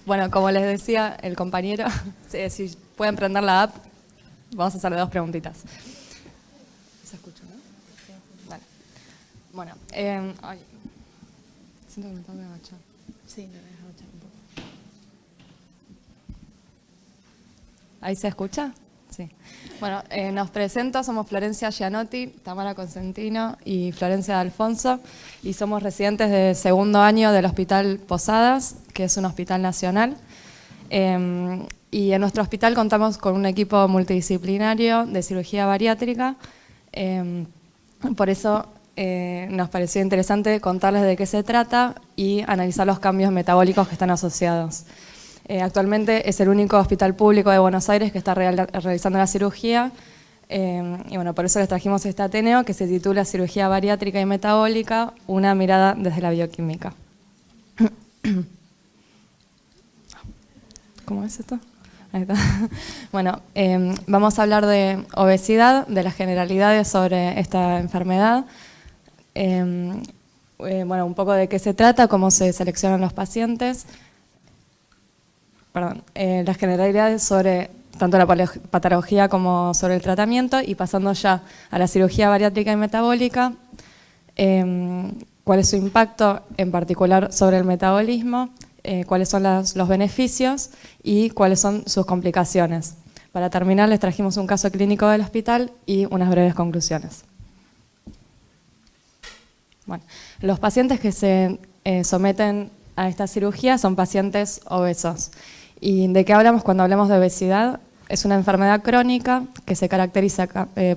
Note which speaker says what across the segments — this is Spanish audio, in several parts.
Speaker 1: Bueno, como les decía el compañero, si pueden prender la app, vamos a hacerle 2 preguntitas. ¿Se escucha, no? Vale. Bueno, ay, siento que me tengo que agachar.
Speaker 2: Sí, te dejo agachar un poco.
Speaker 1: ¿Ahí se escucha? Sí. Bueno, nos presento, somos Florencia Gianotti, Tamara Consentino y Florencia de Alfonso, y somos residentes de segundo año del Hospital Posadas, que es un hospital nacional. Y en nuestro hospital contamos con un equipo multidisciplinario de cirugía bariátrica. Por eso nos pareció interesante contarles de qué se trata y analizar los cambios metabólicos que están asociados. Actualmente es el único hospital público de Buenos Aires que está realizando la cirugía, y bueno, por eso les trajimos este Ateneo que se titula Cirugía Bariátrica y Metabólica, una mirada desde la bioquímica. ¿Cómo es esto? Ahí está. Bueno, vamos a hablar de obesidad, de las generalidades sobre esta enfermedad, bueno, un poco de qué se trata, cómo se seleccionan los pacientes. Las generalidades sobre tanto la patología como sobre el tratamiento, y pasando ya a la cirugía bariátrica y metabólica, cuál es su impacto en particular sobre el metabolismo, cuáles son los beneficios y cuáles son sus complicaciones. Para terminar, les trajimos un caso clínico del hospital y unas breves conclusiones. Bueno, los pacientes que se someten a esta cirugía son pacientes obesos. ¿Y de qué hablamos cuando hablamos de obesidad? Es una enfermedad crónica que se caracteriza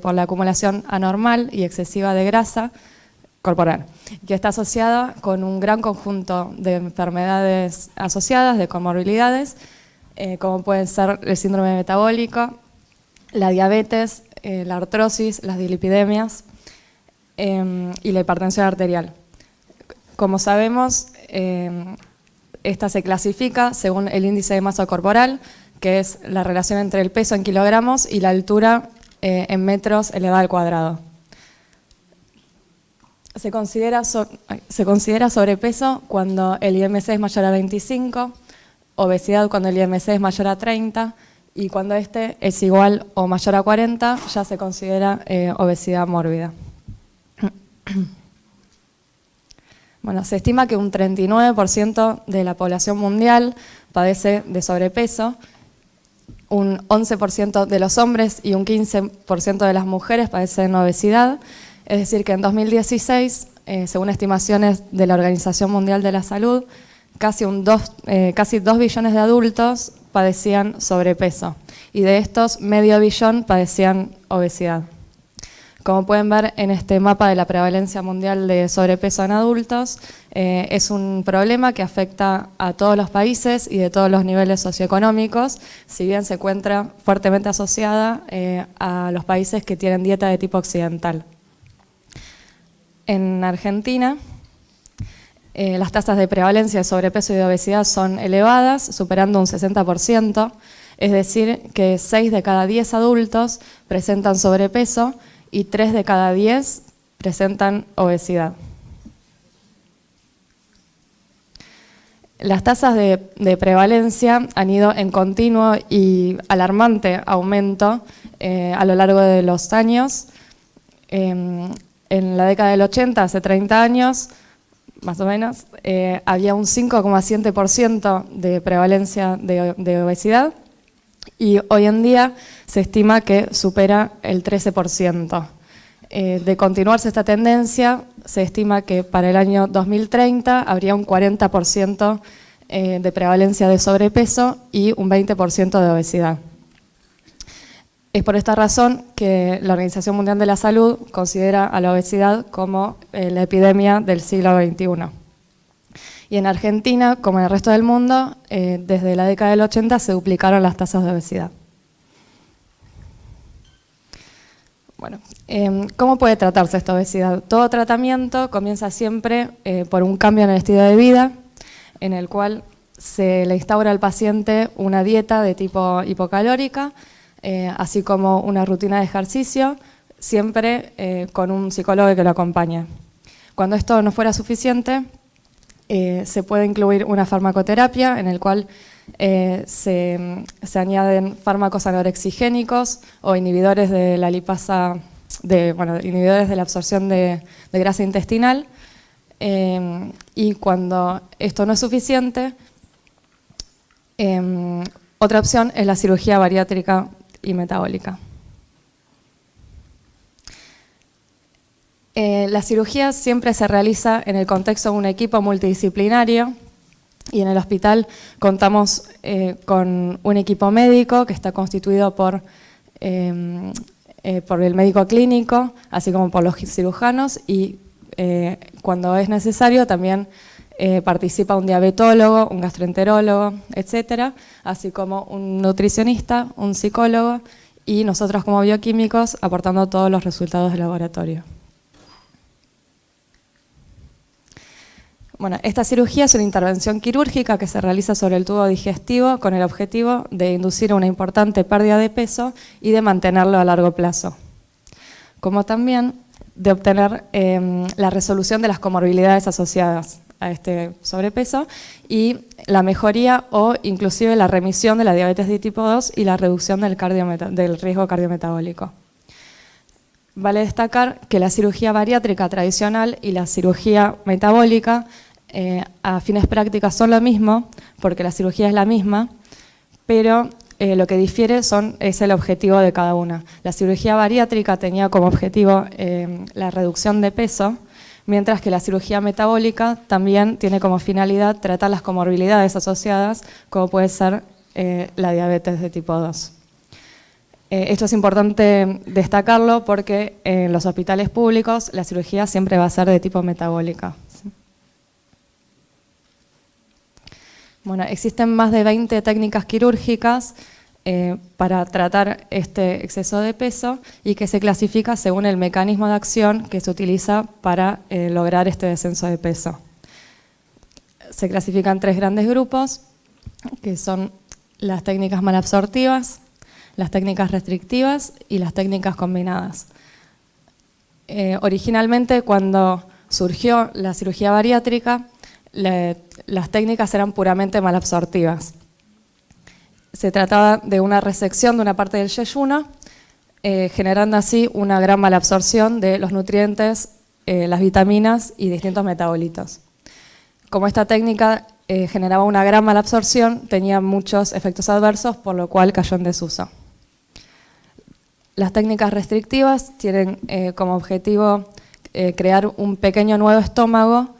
Speaker 1: por la acumulación anormal y excesiva de grasa corporal, que está asociada con un gran conjunto de enfermedades asociadas, de comorbilidades, como pueden ser el síndrome metabólico, la diabetes, la artrosis, las dislipidemias y la hipertensión arterial. Como sabemos, esta se clasifica según el índice de masa corporal, que es la relación entre el peso en kilogramos y la altura en metros elevado al cuadrado. Se considera sobrepeso cuando el IMC es mayor a 25, obesidad cuando el IMC es mayor a 30, y cuando este es igual o mayor a 40 ya se considera obesidad mórbida. Bueno, se estima que un 39% de la población mundial padece de sobrepeso, un 11% de los hombres y un 15% de las mujeres padecen obesidad, es decir que en 2016, según estimaciones de la Organización Mundial de la Salud, casi 2 billones de adultos padecían sobrepeso, y de estos medio billón padecían obesidad. Como pueden ver en este mapa de la prevalencia mundial de sobrepeso en adultos, es un problema que afecta a todos los países y de todos los niveles socioeconómicos, si bien se encuentra fuertemente asociada a los países que tienen dieta de tipo occidental. En Argentina, las tasas de prevalencia de sobrepeso y de obesidad son elevadas, superando un 60%, es decir, que 6 de cada 10 adultos presentan sobrepeso y 3 de cada 10 presentan obesidad. Las tasas de prevalencia han ido en continuo y alarmante aumento a lo largo de los años. En la década del 80, hace 30 años, más o menos, había un 5,7% de prevalencia de obesidad, y hoy en día se estima que supera el 13%. De continuarse esta tendencia, se estima que para el año 2030 habría un 40% de prevalencia de sobrepeso y un 20% de obesidad. Es por esta razón que la Organización Mundial de la Salud considera a la obesidad como la epidemia del siglo XXI. Y en Argentina, como en el resto del mundo, desde la década del 80 se duplicaron las tasas de obesidad. Bueno, ¿cómo puede tratarse esta obesidad? Todo tratamiento comienza siempre por un cambio en el estilo de vida, en el cual se le instaura al paciente una dieta de tipo hipocalórica, así como una rutina de ejercicio, siempre con un psicólogo que lo acompañe. Cuando esto no fuera suficiente, se puede incluir una farmacoterapia en el cual se añaden fármacos anorexigénicos o inhibidores de la lipasa, inhibidores de la absorción de grasa intestinal, y cuando esto no es suficiente, otra opción es la cirugía bariátrica y metabólica. La cirugía siempre se realiza en el contexto de un equipo multidisciplinario y en el hospital contamos con un equipo médico que está constituido por el médico clínico, así como por los cirujanos y cuando es necesario también participa un diabetólogo, un gastroenterólogo, etcétera, así como un nutricionista, un psicólogo y nosotros como bioquímicos aportando todos los resultados del laboratorio. Bueno, esta cirugía es una intervención quirúrgica que se realiza sobre el tubo digestivo con el objetivo de inducir una importante pérdida de peso y de mantenerlo a largo plazo, como también de obtener la resolución de las comorbilidades asociadas a este sobrepeso y la mejoría o inclusive la remisión de la diabetes de tipo 2 y la reducción del riesgo cardiometabólico. Vale destacar que la cirugía bariátrica tradicional y la cirugía metabólica a fines prácticas son lo mismo, porque la cirugía es la misma, pero lo que difiere es el objetivo de cada una. La cirugía bariátrica tenía como objetivo la reducción de peso, mientras que la cirugía metabólica también tiene como finalidad tratar las comorbilidades asociadas, como puede ser la diabetes de tipo 2. Esto es importante destacarlo porque en los hospitales públicos la cirugía siempre va a ser de tipo metabólica. Bueno, existen más de 20 técnicas quirúrgicas para tratar este exceso de peso y que se clasifica según el mecanismo de acción que se utiliza para lograr este descenso de peso. Se clasifican 3 grandes grupos, que son las técnicas malabsortivas, las técnicas restrictivas y las técnicas combinadas. Originalmente, cuando surgió la cirugía bariátrica, las técnicas eran puramente malabsortivas. Se trataba de una resección de una parte del yeyuno, generando así una gran malabsorción de los nutrientes, las vitaminas y distintos metabolitos. Como esta técnica generaba una gran malabsorción, tenía muchos efectos adversos, por lo cual cayó en desuso. Las técnicas restrictivas tienen como objetivo crear un pequeño nuevo estómago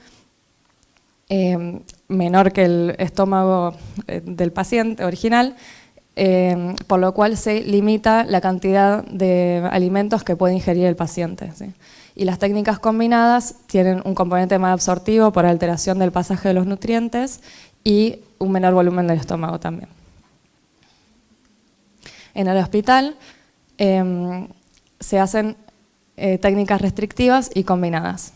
Speaker 1: menor que el estómago del paciente original, por lo cual se limita la cantidad de alimentos que puede ingerir el paciente, ¿sí? Y las técnicas combinadas tienen un componente malabsortivo por alteración del pasaje de los nutrientes y un menor volumen del estómago también. En el hospital se hacen técnicas restrictivas y combinadas.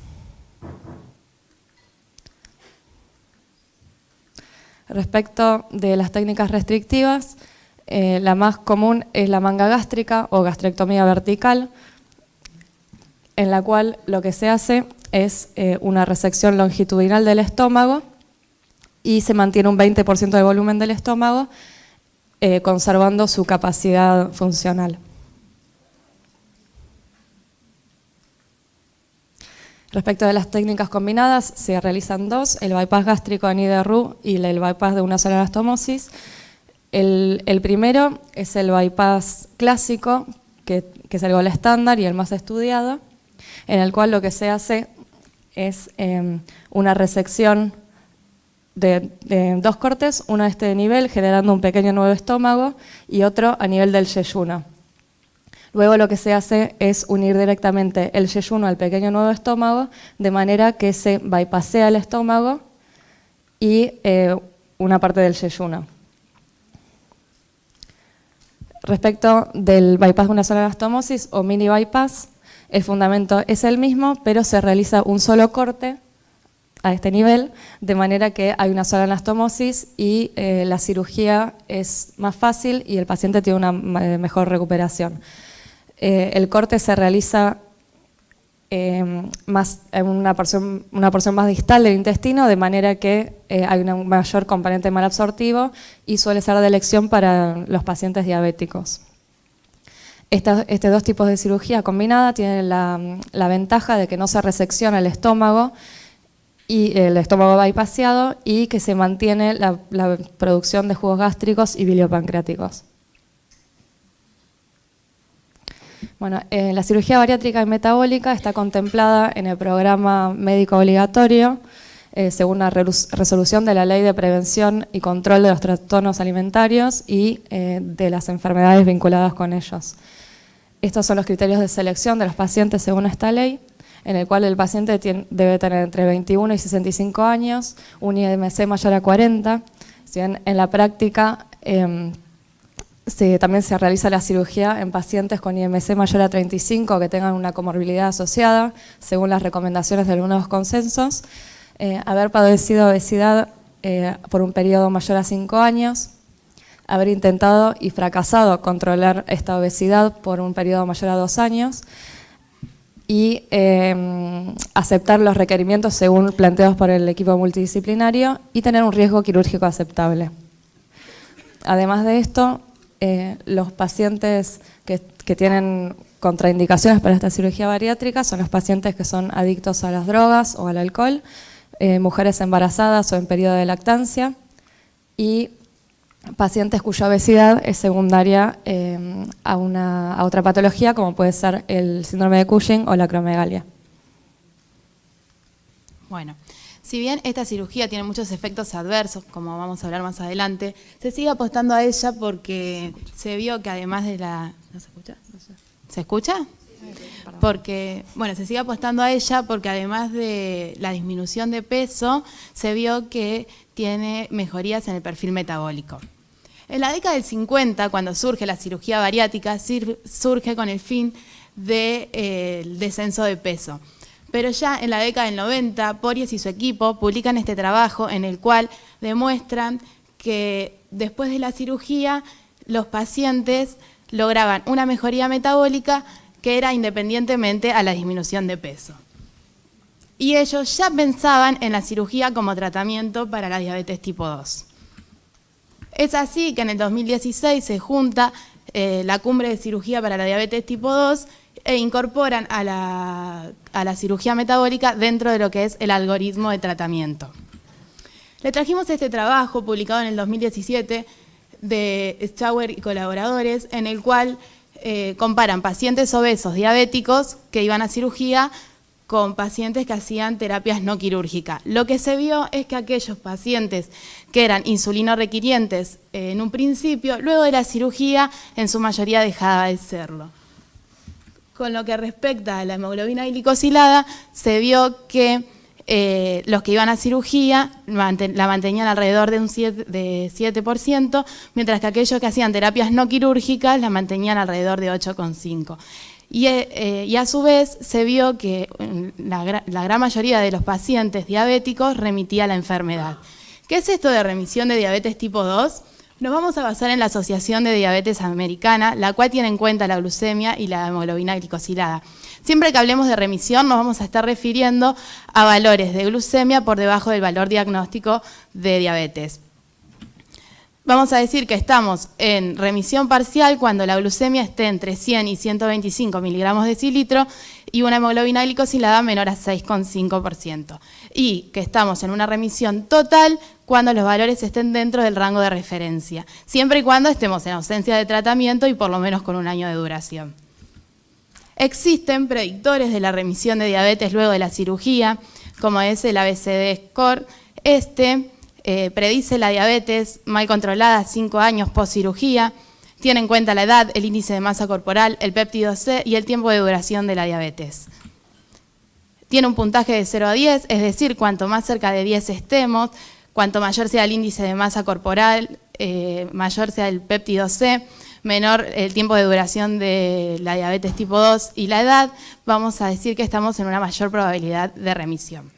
Speaker 1: Respecto de las técnicas restrictivas, la más común es la manga gástrica o gastrectomía vertical, en la cual lo que se hace es una resección longitudinal del estómago y se mantiene un 20% del volumen del estómago, conservando su capacidad funcional. Respecto de las técnicas combinadas, se realizan 2, el bypass gástrico en IDRU y el bypass de una sola anastomosis. El primero es el bypass clásico, que es el gol estándar y el más estudiado, en el cual lo que se hace es una resección de 2 cortes, uno a este nivel, generando un pequeño nuevo estómago, y otro a nivel del yeyuno. Luego lo que se hace es unir directamente el yeyuno al pequeño nuevo estómago, de manera que se bypassea el estómago y una parte del yeyuno. Respecto del bypass de una sola anastomosis o mini bypass, el fundamento es el mismo, pero se realiza un solo corte a este nivel, de manera que hay una sola anastomosis y la cirugía es más fácil y el paciente tiene una mejor recuperación. El corte se realiza una porción más distal del intestino, de manera que hay un mayor componente malabsortivo y suele ser de elección para los pacientes diabéticos. Estos dos tipos de cirugía combinada tienen la ventaja de que no se resecciona el estómago y el estómago bypaseado y que se mantiene la producción de jugos gástricos y biliopancreáticos. Bueno, la cirugía bariátrica y metabólica está contemplada en el programa médico obligatorio según la resolución de la Ley de Prevención y Control de los Trastornos Alimentarios y de las enfermedades vinculadas con ellos. Estos son los criterios de selección de los pacientes según esta ley, en el cual el paciente debe tener entre 21 y 65 años, un IMC mayor a 40, si bien en la práctica también se realiza la cirugía en pacientes con IMC mayor a 35 que tengan una comorbilidad asociada, según las recomendaciones de algunos consensos, haber padecido obesidad por un periodo mayor a 5 años, haber intentado y fracasado controlar esta obesidad por un periodo mayor a 2 años y aceptar los requerimientos según planteados por el equipo multidisciplinario y tener un riesgo quirúrgico aceptable. Además de esto, los pacientes que tienen contraindicaciones para esta cirugía bariátrica son los pacientes que son adictos a las drogas o al alcohol, mujeres embarazadas o en periodo de lactancia y pacientes cuya obesidad es secundaria a otra patología como puede ser el síndrome de Cushing o la acromegalia.
Speaker 2: Bueno, si bien esta cirugía tiene muchos efectos adversos, como vamos a hablar más adelante, se sigue apostando a ella porque se vio que además de la... ¿No se escucha? ¿Se escucha? Porque, bueno, se sigue apostando a ella porque además de la disminución de peso, se vio que tiene mejorías en el perfil metabólico. En la década del 50, cuando surge la cirugía bariátrica, surge con el fin del descenso de peso. Pero ya en la década del 90, Porges y su equipo publican este trabajo en el cual demuestran que después de la cirugía los pacientes lograban una mejoría metabólica que era independientemente a la disminución de peso. Y ellos ya pensaban en la cirugía como tratamiento para la diabetes tipo 2. Es así que en el 2016 se junta la cumbre de cirugía para la diabetes tipo 2 e incorporan a la cirugía metabólica dentro de lo que es el algoritmo de tratamiento. Le trajimos este trabajo publicado en el 2017 de Schauer y colaboradores, en el cual comparan pacientes obesos diabéticos que iban a cirugía con pacientes que hacían terapias no quirúrgicas. Lo que se vio es que aquellos pacientes que eran insulino requirientes en un principio, luego de la cirugía, en su mayoría dejaba de serlo. Con lo que respecta a la hemoglobina glicosilada, se vio que los que iban a cirugía la mantenían alrededor de un 7%, mientras que aquellos que hacían terapias no quirúrgicas la mantenían alrededor de 8,5%. Y a su vez se vio que la gran mayoría de los pacientes diabéticos remitía a la enfermedad. ¿Qué es esto de remisión de diabetes tipo 2? Nos vamos a basar en la Asociación de Diabetes Americana, la cual tiene en cuenta la glucemia y la hemoglobina glicosilada. Siempre que hablemos de remisión nos vamos a estar refiriendo a valores de glucemia por debajo del valor diagnóstico de diabetes. Vamos a decir que estamos en remisión parcial cuando la glucemia esté entre 100 y 125 miligramos de decilitro y una hemoglobina glicosilada menor a 6,5%. Y que estamos en una remisión total cuando los valores estén dentro del rango de referencia, siempre y cuando estemos en ausencia de tratamiento y por lo menos con 1 año de duración. Existen predictores de la remisión de diabetes luego de la cirugía, como es el ABCD score. Predice la diabetes mal controlada 5 años post cirugía, tiene en cuenta la edad, el índice de masa corporal, el péptido C y el tiempo de duración de la diabetes. Tiene un puntaje de 0 a 10, es decir, cuanto más cerca de 10 estemos, cuanto mayor sea el índice de masa corporal, mayor sea el péptido C, menor el tiempo de duración de la diabetes tipo 2 y la edad, vamos a decir que estamos en una mayor probabilidad de remisión.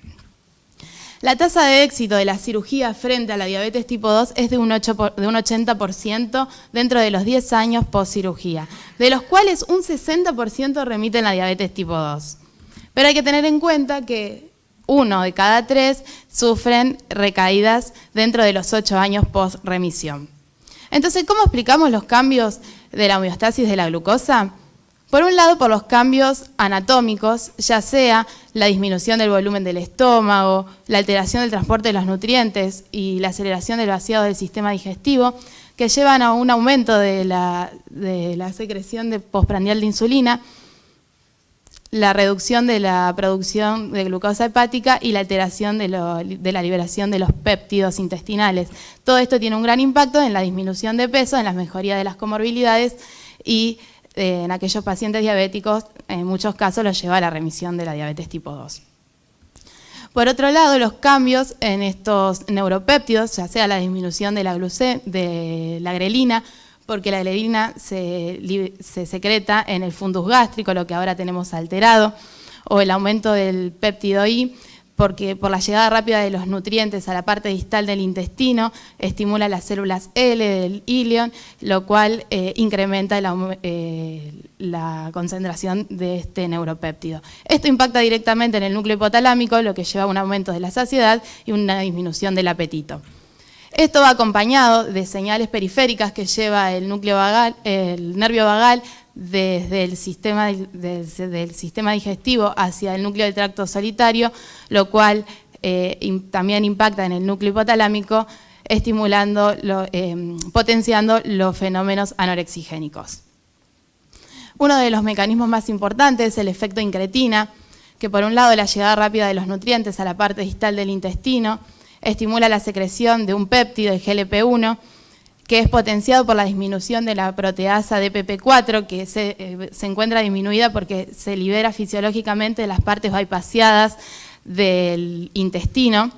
Speaker 2: La tasa de éxito de la cirugía frente a la diabetes tipo 2 es de un 80% dentro de los 10 años post cirugía, de los cuales un 60% remiten la diabetes tipo 2. Pero hay que tener en cuenta que 1 de cada 3 sufren recaídas dentro de los 8 años post-remisión. Entonces, ¿cómo explicamos los cambios de la homeostasis de la glucosa? Por un lado, por los cambios anatómicos, ya sea la disminución del volumen del estómago, la alteración del transporte de los nutrientes y la aceleración del vaciado del sistema digestivo, que llevan a un aumento de la secreción de postprandial de insulina, la reducción de la producción de glucosa hepática y la alteración de la liberación de los péptidos intestinales. Todo esto tiene un gran impacto en la disminución de peso, en la mejoría de las comorbilidades y en aquellos pacientes diabéticos, en muchos casos los lleva a la remisión de la diabetes tipo 2. Por otro lado, los cambios en estos neuropéptidos, ya sea la disminución de la grelina, porque la grelina se secreta en el fundus gástrico, lo que ahora tenemos alterado, o el aumento del péptido I, porque por la llegada rápida de los nutrientes a la parte distal del intestino, estimula las células L del ilion, lo cual incrementa la concentración de este neuropéptido. Esto impacta directamente en el núcleo hipotalámico, lo que lleva a un aumento de la saciedad y una disminución del apetito. Esto va acompañado de señales periféricas que lleva el nervio vagal desde el sistema digestivo hacia el núcleo del tracto solitario, lo cual también impacta en el núcleo hipotalámico, potenciando los fenómenos anorexigénicos. Uno de los mecanismos más importantes es el efecto incretina, que por un lado la llegada rápida de los nutrientes a la parte distal del intestino estimula la secreción de un péptido de GLP-1, que es potenciado por la disminución de la proteasa DPP4, que se encuentra disminuida porque se libera fisiológicamente de las partes bypaseadas del intestino.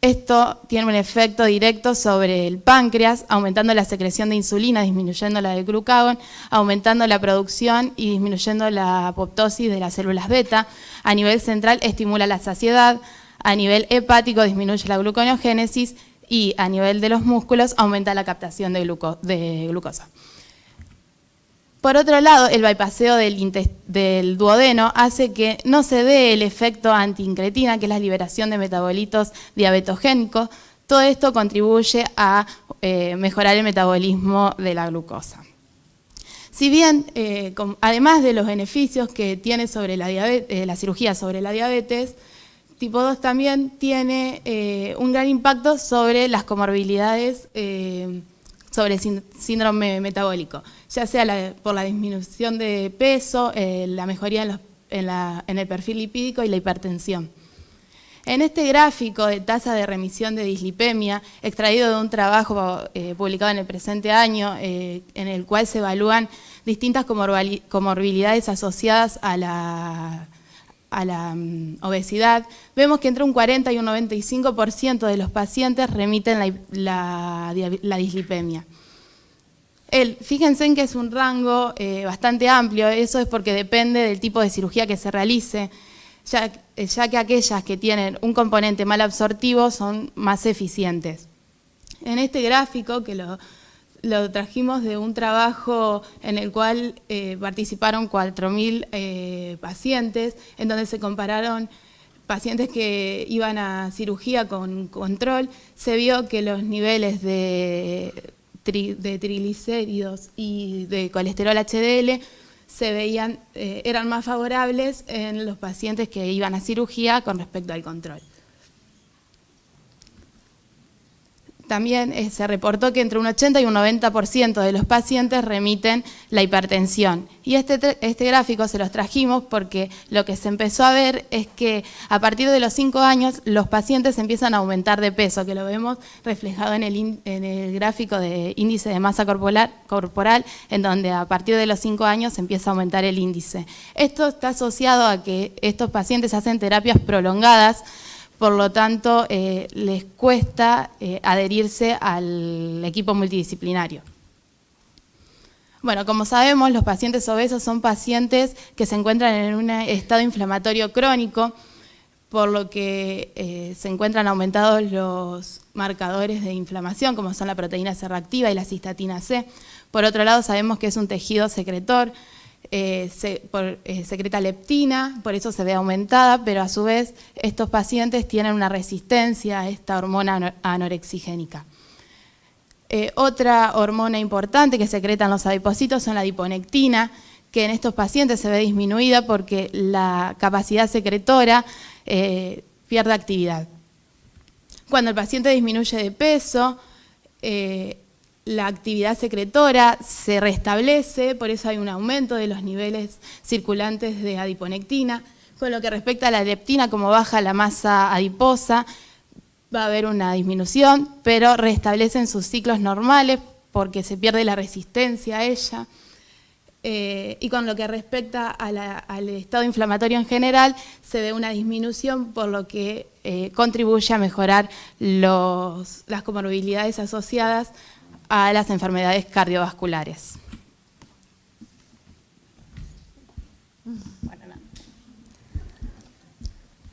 Speaker 2: Esto tiene un efecto directo sobre el páncreas, aumentando la secreción de insulina, disminuyendo la de glucagón, aumentando la producción y disminuyendo la apoptosis de las células beta. A nivel central estimula la saciedad, a nivel hepático disminuye la gluconeogénesis y a nivel de los músculos aumenta la captación de glucosa. Por otro lado, el bypaseo del duodeno hace que no se dé el efecto antiincretina, que es la liberación de metabolitos diabetogénicos. Todo esto contribuye a mejorar el metabolismo de la glucosa. Si bien, además de los beneficios que tiene sobre la cirugía sobre la diabetes, tipo 2 también tiene un gran impacto sobre las comorbilidades, sobre el síndrome metabólico, ya sea por la disminución de peso, la mejoría en el perfil lipídico y la hipertensión. En este gráfico de tasa de remisión de dislipemia, extraído de un trabajo publicado en el presente año, en el cual se evalúan distintas comorbilidades asociadas a la obesidad, vemos que entre un 40 y un 95% de los pacientes remiten la dislipemia. Fíjense en que es un rango bastante amplio, eso es porque depende del tipo de cirugía que se realice, ya que aquellas que tienen un componente mal absortivo son más eficientes. En este gráfico, que lo trajimos de un trabajo en el cual participaron 4.000 pacientes, en donde se compararon pacientes que iban a cirugía con control, se vio que los niveles de triglicéridos y de colesterol HDL eran más favorables en los pacientes que iban a cirugía con respecto al control. También se reportó que entre un 80 y un 90% de los pacientes remiten la hipertensión. Y este gráfico se los trajimos porque lo que se empezó a ver es que a partir de los 5 años los pacientes empiezan a aumentar de peso, que lo vemos reflejado en el gráfico de índice de masa corporal, en donde a partir de los 5 años empieza a aumentar el índice. Esto está asociado a que estos pacientes hacen terapias prolongadas. Por lo tanto, les cuesta adherirse al equipo multidisciplinario. Bueno, como sabemos, los pacientes obesos son pacientes que se encuentran en un estado inflamatorio crónico, por lo que se encuentran aumentados los marcadores de inflamación, como son la proteína C reactiva y la cistatina C. Por otro lado, sabemos que es un tejido secretor, secreta leptina, por eso se ve aumentada, pero a su vez estos pacientes tienen una resistencia a esta hormona anorexigénica. Otra hormona importante que secretan los adipocitos son la adiponectina, que en estos pacientes se ve disminuida porque la capacidad secretora pierde actividad. Cuando el paciente disminuye de peso, la actividad secretora se restablece, por eso hay un aumento de los niveles circulantes de adiponectina. Con lo que respecta a la leptina, como baja la masa adiposa, va a haber una disminución, pero restablecen sus ciclos normales porque se pierde la resistencia a ella. Y con lo que respecta al estado inflamatorio en general, se ve una disminución, por lo que contribuye a mejorar las comorbilidades asociadas a las enfermedades cardiovasculares.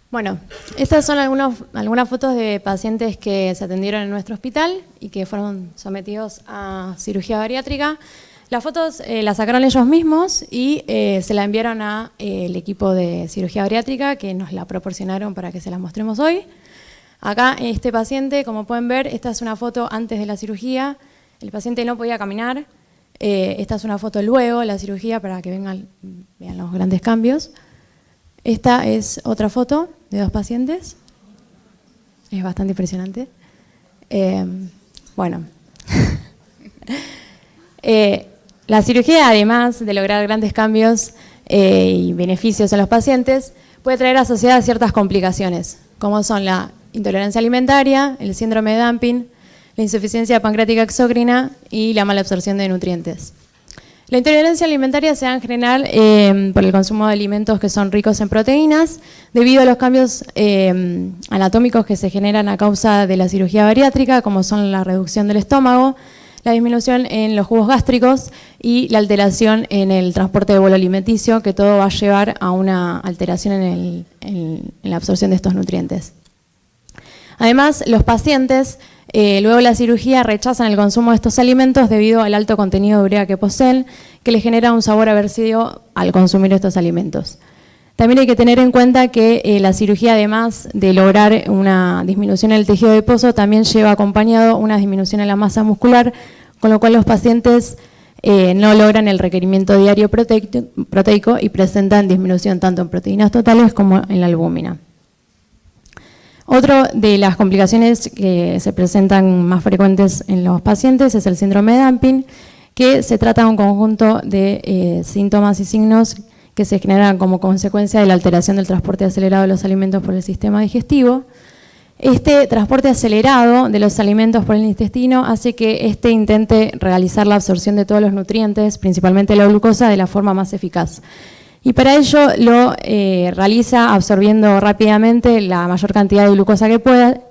Speaker 3: Bueno, estas son algunas fotos de pacientes que se atendieron en nuestro hospital y que fueron sometidos a cirugía bariátrica. Las fotos las sacaron ellos mismos y se la enviaron al equipo de cirugía bariátrica, que nos la proporcionaron para que se las mostremos hoy. Acá este paciente, como pueden ver, esta es una foto antes de la cirugía. El paciente no podía caminar. Esta es una foto luego de la cirugía para que vean los grandes cambios. Esta es otra foto de dos pacientes. Es bastante impresionante. Bueno. La cirugía, además de lograr grandes cambios y beneficios en los pacientes, puede traer asociadas ciertas complicaciones, como son la intolerancia alimentaria, el síndrome de dumping, la insuficiencia pancreática exócrina y la mala absorción de nutrientes. La intolerancia alimentaria se da en general por el consumo de alimentos que son ricos en proteínas, debido a los cambios anatómicos que se generan a causa de la cirugía bariátrica, como son la reducción del estómago, la disminución en los jugos gástricos y la alteración en el transporte de bolo alimenticio, que todo va a llevar a una alteración en la absorción de estos nutrientes. Además, los pacientes, luego de la cirugía, rechazan el consumo de estos alimentos debido al alto contenido de urea que poseen, que les genera un sabor aversivo al consumir estos alimentos. También hay que tener en cuenta que la cirugía, además de lograr una disminución en el tejido adiposo, también lleva acompañado una disminución en la masa muscular, con lo cual los pacientes no logran el requerimiento diario proteico y presentan disminución tanto en proteínas totales como en la albúmina. Otra de las complicaciones que se presentan más frecuentes en los pacientes es el síndrome de dumping, que se trata de un conjunto de síntomas y signos que se generan como consecuencia de la alteración del transporte acelerado de los alimentos por el sistema digestivo. Este transporte acelerado de los alimentos por el intestino hace que éste intente realizar la absorción de todos los nutrientes, principalmente la glucosa, de la forma más eficaz. Y para ello lo realiza absorbiendo rápidamente la mayor cantidad de glucosa que pueda,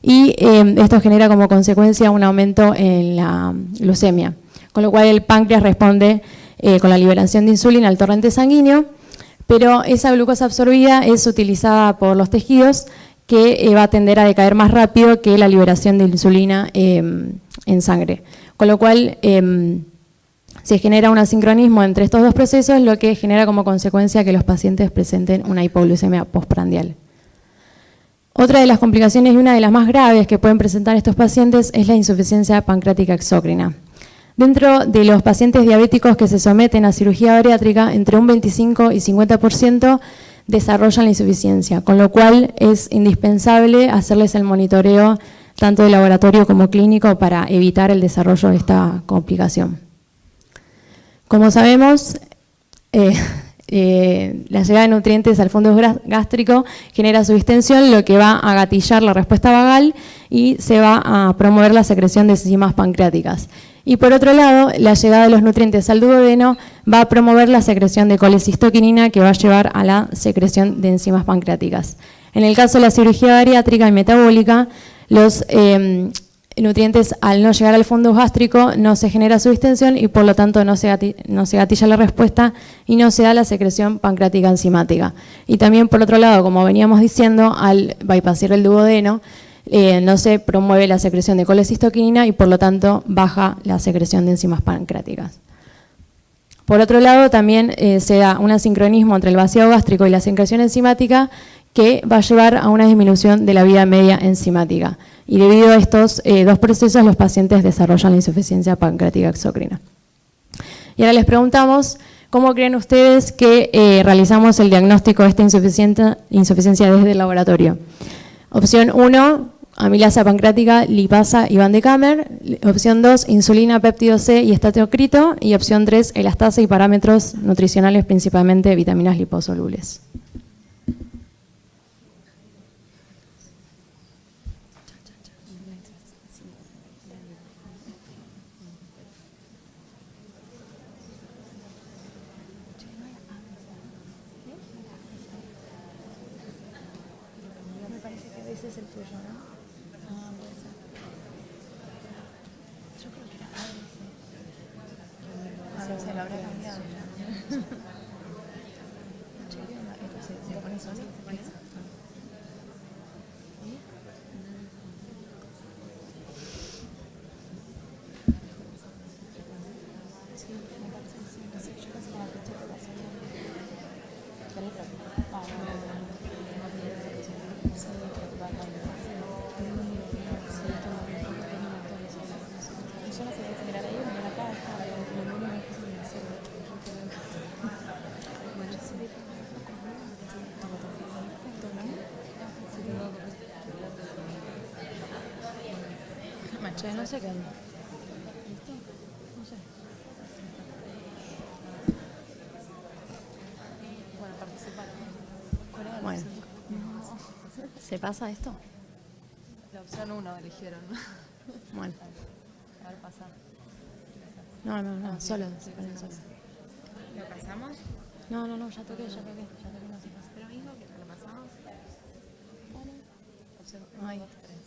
Speaker 3: y esto genera como consecuencia un aumento en la glucemia, con lo cual el páncreas responde con la liberación de insulina al torrente sanguíneo, pero esa glucosa absorbida es utilizada por los tejidos, que va a tender a decaer más rápido que la liberación de insulina en sangre, con lo cual se genera un asincronismo entre estos dos procesos, lo que genera como consecuencia que los pacientes presenten una hipoglucemia postprandial. Otra de las complicaciones y una de las más graves que pueden presentar estos pacientes es la insuficiencia pancreática exócrina. Dentro de los pacientes diabéticos que se someten a cirugía bariátrica, entre un 25 y 50% desarrollan la insuficiencia, con lo cual es indispensable hacerles el monitoreo tanto de laboratorio como clínico para evitar el desarrollo de esta complicación. Como sabemos, la llegada de nutrientes al fondo gástrico genera su distensión, lo que va a gatillar la respuesta vagal y se va a promover la secreción de enzimas pancreáticas. Y por otro lado, la llegada de los nutrientes al duodeno va a promover la secreción de colecistoquinina, que va a llevar a la secreción de enzimas pancreáticas. En el caso de la cirugía bariátrica y metabólica, los nutrientes, al no llegar al fondo gástrico, no se genera su distensión y por lo tanto no se gatilla la respuesta y no se da la secreción pancreática enzimática. Y también, por otro lado, como veníamos diciendo, al bypassar el duodeno, no se promueve la secreción de colecistoquinina y por lo tanto baja la secreción de enzimas pancreáticas. Por otro lado, también se da un asincronismo entre el vaciado gástrico y la secreción enzimática que va a llevar a una disminución de la vida media enzimática. Y debido a estos dos procesos, los pacientes desarrollan la insuficiencia pancreática exócrina. Y ahora les preguntamos, ¿cómo creen ustedes que realizamos el diagnóstico de esta insuficiencia desde el laboratorio? Opción 1, amilasa pancreática, lipasa y Van de Kammer. Opción 2, insulina, péptido C y estatocrito. Y opción 3, elastasa y parámetros nutricionales, principalmente vitaminas liposolubles.
Speaker 2: No sé qué onda. No sé. Bueno, participar.
Speaker 3: Bueno, ¿se pasa esto?
Speaker 1: La opción 1 eligieron.
Speaker 3: Bueno.
Speaker 1: A ver, pasar.
Speaker 3: No, solo, se ponen solo.
Speaker 2: ¿Lo pasamos?
Speaker 3: No, ya toqué, no se pasa.
Speaker 2: Pero mismo que lo pasamos.
Speaker 1: Opción
Speaker 3: Ay.
Speaker 1: 1, 2, 3.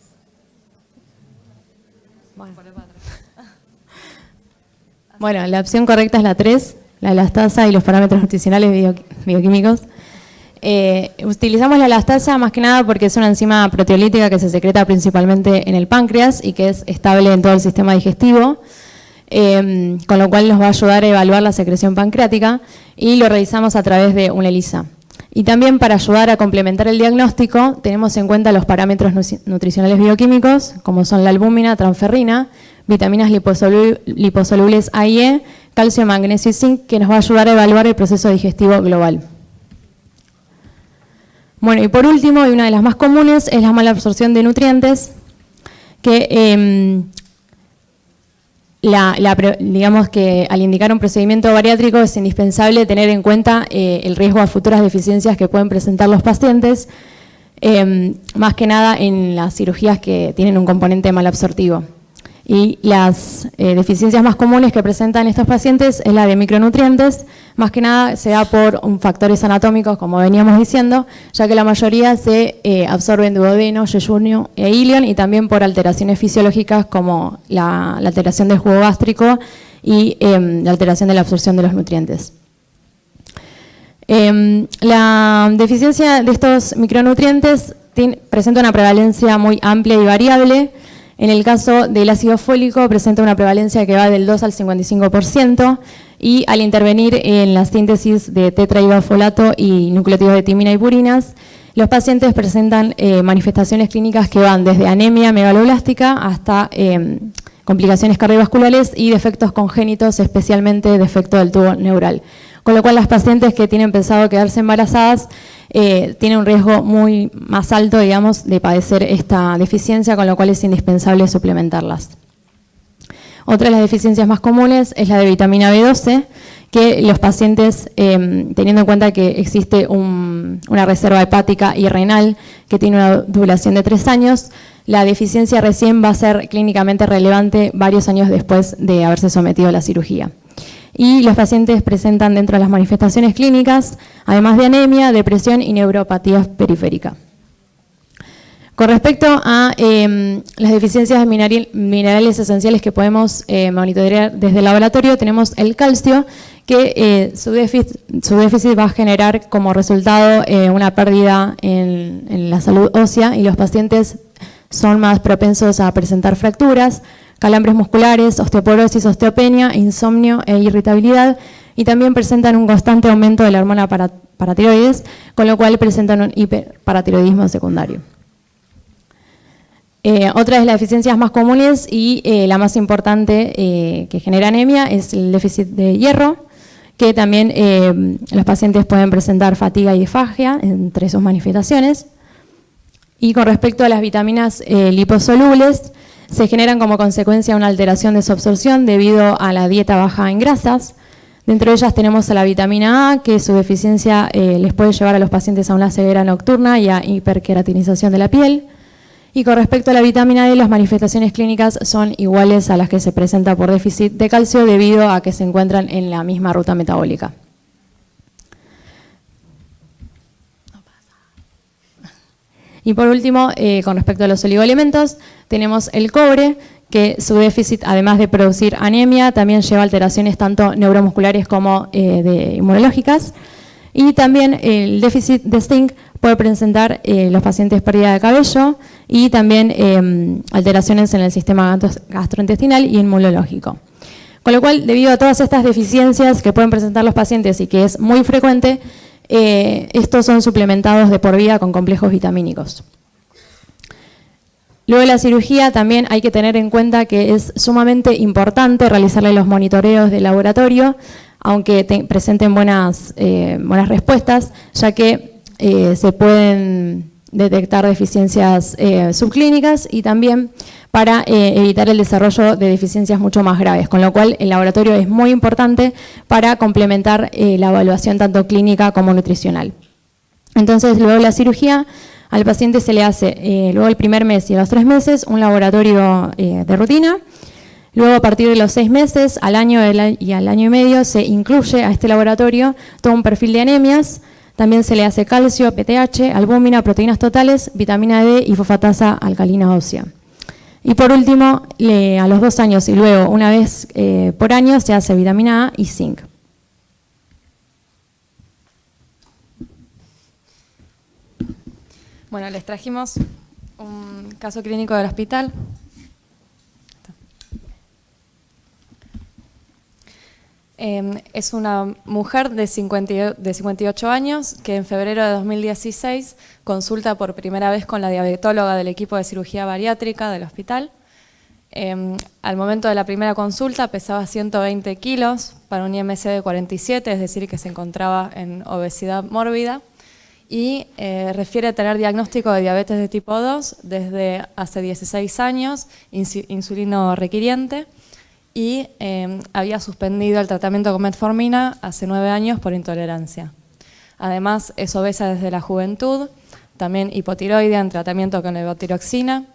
Speaker 3: Bueno.
Speaker 1: Por el 4.
Speaker 3: Bueno, la opción correcta es la 3, la elastasa y los parámetros nutricionales bioquímicos. Utilizamos la elastasa más que nada porque es una enzima proteolítica que se secreta principalmente en el páncreas y que es estable en todo el sistema digestivo, con lo cual nos va a ayudar a evaluar la secreción pancreática y lo realizamos a través de una ELISA. Y también para ayudar a complementar el diagnóstico tenemos en cuenta los parámetros nutricionales bioquímicos como son la albúmina, transferrina, vitaminas liposolubles A y E, calcio, magnesio y zinc, que nos va a ayudar a evaluar el proceso digestivo global. Bueno, y por último, y una de las más comunes, es la mala absorción de nutrientes, que digamos que al indicar un procedimiento bariátrico es indispensable tener en cuenta el riesgo a futuras deficiencias que pueden presentar los pacientes, más que nada en las cirugías que tienen un componente malabsortivo. Y las deficiencias más comunes que presentan estos pacientes es la de micronutrientes, más que nada se da por factores anatómicos, como veníamos diciendo, ya que la mayoría se absorben duodeno, yeyunio e ilion, y también por alteraciones fisiológicas como la alteración del jugo gástrico y la alteración de la absorción de los nutrientes. La deficiencia de estos micronutrientes presenta una prevalencia muy amplia y variable. En el caso del ácido fólico presenta una prevalencia que va del 2 al 55% y al intervenir en la síntesis de tetrahidrofolato y nucleótidos de timina y purinas, los pacientes presentan manifestaciones clínicas que van desde anemia megaloblástica hasta complicaciones cardiovasculares y defectos congénitos, especialmente defecto del tubo neural. Con lo cual las pacientes que tienen pensado quedarse embarazadas tienen un riesgo muy más alto, digamos, de padecer esta deficiencia, con lo cual es indispensable suplementarlas. Otra de las deficiencias más comunes es la de vitamina B12, que los pacientes, teniendo en cuenta que existe una reserva hepática y renal que tiene una duración de 3 años, la deficiencia recién va a ser clínicamente relevante varios años después de haberse sometido a la cirugía. Y los pacientes presentan dentro de las manifestaciones clínicas, además de anemia, depresión y neuropatía periférica. Con respecto a las deficiencias minerales esenciales que podemos monitorear desde el laboratorio, tenemos el calcio, que su déficit va a generar como resultado una pérdida en la salud ósea, y los pacientes son más propensos a presentar fracturas, calambres musculares, osteoporosis, osteopenia, insomnio e irritabilidad, y también presentan un constante aumento de la hormona paratiroides, con lo cual presentan un hiperparatiroidismo secundario. Otra de las deficiencias más comunes y la más importante que genera anemia es el déficit de hierro, que también los pacientes pueden presentar fatiga y disfagia entre sus manifestaciones. Y con respecto a las vitaminas liposolubles, se generan como consecuencia una alteración de su absorción debido a la dieta baja en grasas. Dentro de ellas tenemos a la vitamina A, que su deficiencia les puede llevar a los pacientes a una ceguera nocturna y a hiperqueratinización de la piel. Y con respecto a la vitamina D, las manifestaciones clínicas son iguales a las que se presenta por déficit de calcio debido a que se encuentran en la misma ruta metabólica. Y por último, con respecto a los oligoelementos, tenemos el cobre, que su déficit, además de producir anemia, también lleva alteraciones tanto neuromusculares como inmunológicas. Y también el déficit de zinc puede presentar los pacientes pérdida de cabello y también alteraciones en el sistema gastrointestinal y inmunológico. Con lo cual, debido a todas estas deficiencias que pueden presentar los pacientes y que es muy frecuente, estos son suplementados de por vida con complejos vitamínicos. Luego de la cirugía también hay que tener en cuenta que es sumamente importante realizarle los monitoreos de laboratorio, aunque presenten buenas respuestas, ya que se pueden detectar deficiencias subclínicas y también para evitar el desarrollo de deficiencias mucho más graves, con lo cual el laboratorio es muy importante para complementar la evaluación tanto clínica como nutricional. Entonces, luego de la cirugía, al paciente se le hace, luego el primer mes y a los 3 meses, un laboratorio de rutina. Luego, a partir de los 6 meses, al año y al año y medio, se incluye a este laboratorio todo un perfil de anemias. También se le hace calcio, PTH, albúmina, proteínas totales, vitamina D y fosfatasa alcalina ósea. Y por último, a los 2 años y luego una vez por año se hace vitamina A y zinc.
Speaker 1: Bueno, les trajimos un caso clínico del hospital. Es una mujer de 58 años que en febrero de 2016 consulta por primera vez con la diabetóloga del equipo de cirugía bariátrica del hospital. Al momento de la primera consulta pesaba 120 kilos para un IMC de 47, es decir, que se encontraba en obesidad mórbida, y refiere tener diagnóstico de diabetes de tipo 2 desde hace 16 años, insulino requiriente, y había suspendido el tratamiento con metformina hace 9 años por intolerancia. Además, es obesa desde la juventud, también hipotiroidea en tratamiento con levotiroxina,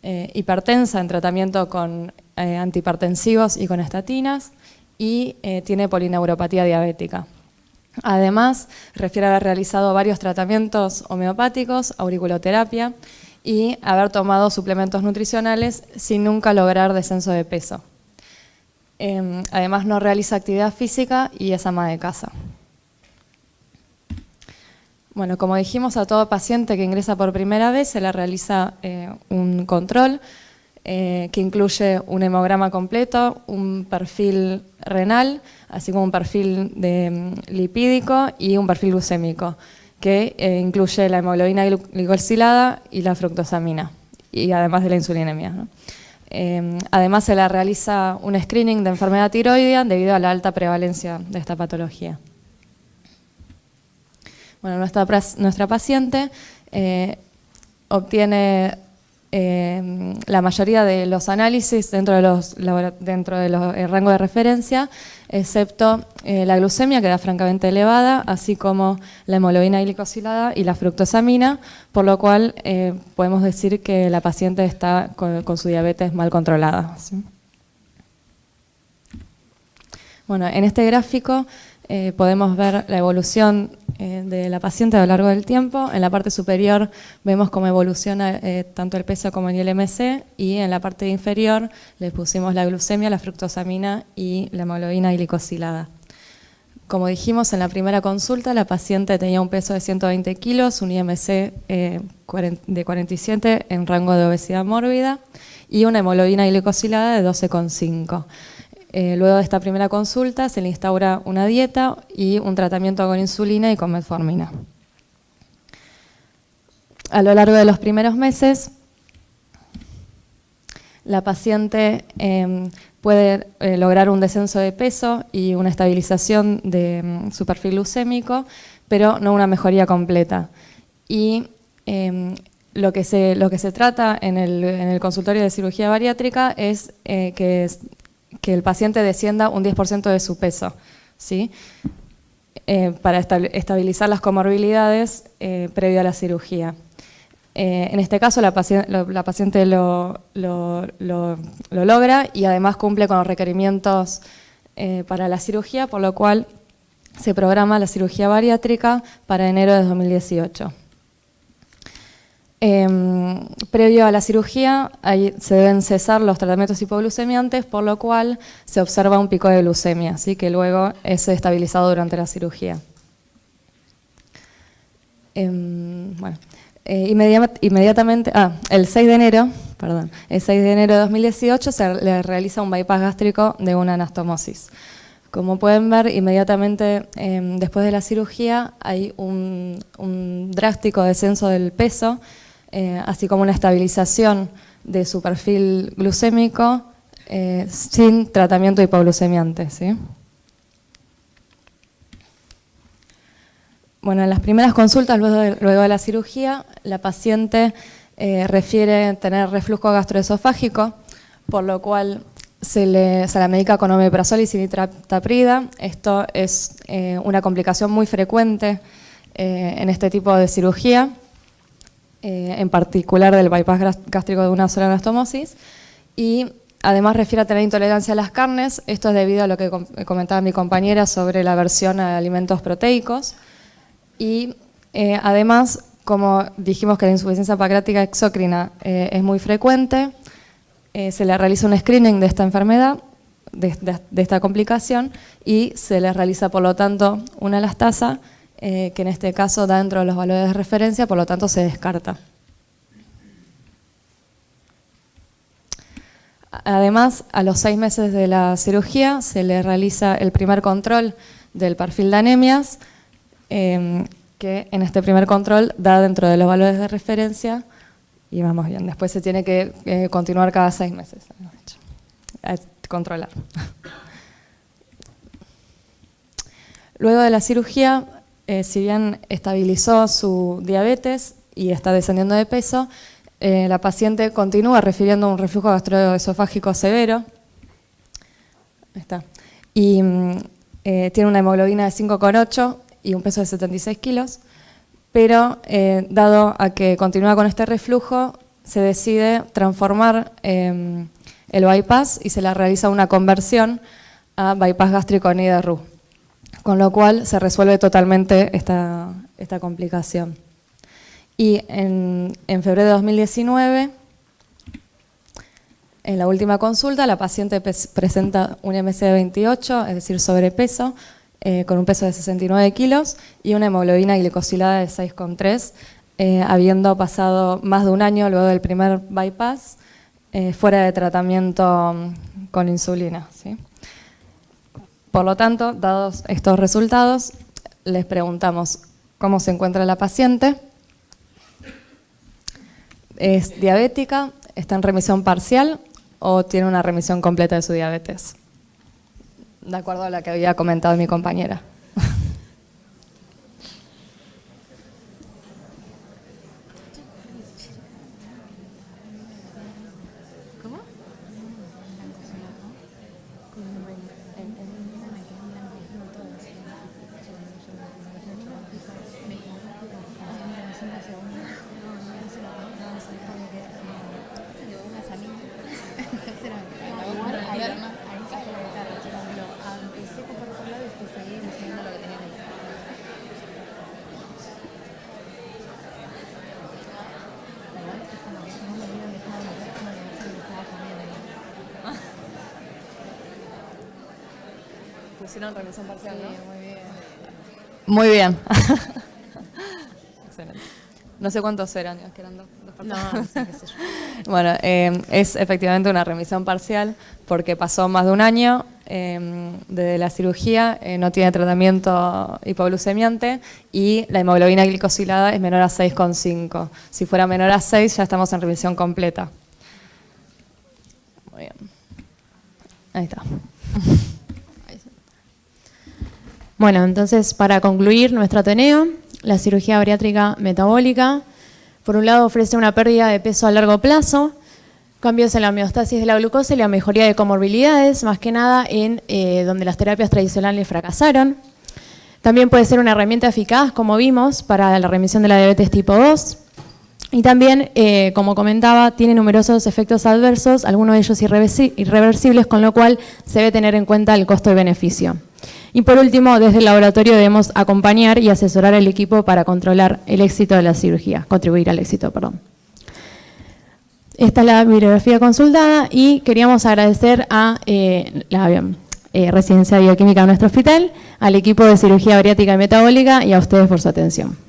Speaker 1: hipertensa en tratamiento con antihipertensivos y con estatinas, y tiene polineuropatía diabética. Además, refiere haber realizado varios tratamientos homeopáticos, auriculoterapia, y haber tomado suplementos nutricionales sin nunca lograr descenso de peso. Además, no realiza actividad física y es ama de casa. Bueno, como dijimos, a todo paciente que ingresa por primera vez se le realiza un control que incluye un hemograma completo, un perfil renal, así como un perfil lipídico y un perfil glucémico, que incluye la hemoglobina glicosilada y la fructosamina, y además de la insulinemia, ¿no? Además, se le realiza un screening de enfermedad tiroidea debido a la alta prevalencia de esta patología. Bueno, nuestra paciente obtiene la mayoría de los análisis dentro del rango de referencia, excepto la glucemia, que da francamente elevada, así como la hemoglobina glicosilada y la fructosamina, por lo cual podemos decir que la paciente está con su diabetes mal controlada, ¿sí? Bueno, en este gráfico podemos ver la evolución de la paciente a lo largo del tiempo. En la parte superior vemos cómo evoluciona tanto el peso como el IMC, y en la parte inferior le pusimos la glucemia, la fructosamina y la hemoglobina glicosilada. Como dijimos en la primera consulta, la paciente tenía un peso de 120 kilos, un IMC de 47 en rango de obesidad mórbida y una hemoglobina glicosilada de 12,5. Luego de esta primera consulta se le instaura una dieta y un tratamiento con insulina y con metformina. A lo largo de los primeros meses, la paciente puede lograr un descenso de peso y una estabilización de su perfil glucémico, pero no una mejoría completa. Y lo que se trata en el consultorio de cirugía bariátrica es que el paciente descienda un 10% de su peso, ¿sí? Para estabilizar las comorbilidades previo a la cirugía. En este caso la paciente lo logra y además cumple con los requerimientos para la cirugía, por lo cual se programa la cirugía bariátrica para enero de 2018. Previo a la cirugía se deben cesar los tratamientos hipoglucemiantes, por lo cual se observa un pico de glucemia, así que luego es estabilizado durante la cirugía. Inmediatamente, el 6 de enero de 2018 se le realiza un bypass gástrico de una anastomosis. Como pueden ver, inmediatamente después de la cirugía hay un drástico descenso del peso, así como una estabilización de su perfil glucémico sin tratamiento hipoglucemiante, ¿sí? Bueno, en las primeras consultas, luego de la cirugía, la paciente refiere tener reflujo gastroesofágico, por lo cual se la medica con omeprazol y citalopram. Esto es una complicación muy frecuente en este tipo de cirugía, en particular del bypass gástrico de una sola anastomosis, y además refiere a tener intolerancia a las carnes. Esto es debido a lo que comentaba mi compañera sobre la aversión a alimentos proteicos. Y además, como dijimos que la insuficiencia pancreática exócrina es muy frecuente, se le realiza un screening de esta enfermedad, de esta complicación, y se le realiza, por lo tanto, una elastasa, que en este caso da dentro de los valores de referencia, por lo tanto se descarta. Además, a los 6 meses de la cirugía se le realiza el primer control del perfil de anemias, que en este primer control da dentro de los valores de referencia y vamos bien. Después se tiene que continuar cada 6 meses a controlar. Luego de la cirugía, si bien estabilizó su diabetes y está descendiendo de peso, la paciente continúa refiriendo un reflujo gastroesofágico severo. Ahí está. Y tiene una hemoglobina de 5,8 y un peso de 76 kilos, pero dado a que continúa con este reflujo, se decide transformar el bypass y se le realiza una conversión a bypass gástrico NIDA-RU, con lo cual se resuelve totalmente esta complicación. Y en febrero de 2019, en la última consulta, la paciente presenta un MC de 28, es decir, sobrepeso, con un peso de 69 kilos y una hemoglobina glicosilada de 6,3, habiendo pasado más de un año luego del primer bypass fuera de tratamiento con insulina, ¿sí? Por lo tanto, dados estos resultados, les preguntamos cómo se encuentra la paciente. ¿Es diabética? ¿Está en remisión parcial o tiene una remisión completa de su diabetes? De acuerdo a la que había comentado mi compañera.
Speaker 2: ¿Cómo?
Speaker 1: Pusieron remisión parcial, ¿no?
Speaker 2: Muy bien.
Speaker 1: Muy bien. Excelente. No sé cuántos eran, que eran dos personas.
Speaker 2: No sé qué sé yo.
Speaker 1: Bueno, es efectivamente una remisión parcial porque pasó más de un año de la cirugía no tiene tratamiento hipoglucemiante y la hemoglobina glicosilada es menor a 6,5. Si fuera menor a 6 ya estamos en remisión completa. Muy bien. Ahí está.
Speaker 3: Bueno, entonces para concluir nuestro Ateneo, la cirugía bariátrica metabólica, por un lado ofrece una pérdida de peso a largo plazo, cambios en la homeostasis de la glucosa y la mejoría de comorbilidades, más que nada en donde las terapias tradicionales fracasaron. También puede ser una herramienta eficaz, como vimos, para la remisión de la diabetes tipo 2. Y también, como comentaba, tiene numerosos efectos adversos, algunos de ellos irreversibles, con lo cual se debe tener en cuenta el costo y beneficio. Y por último, desde el laboratorio debemos acompañar y asesorar al equipo para controlar el éxito de la cirugía, contribuir al éxito, perdón. Esta es la bibliografía consultada y queríamos agradecer a la Residencia de Bioquímica de nuestro hospital, al equipo de cirugía bariátrica y metabólica y a ustedes por su atención.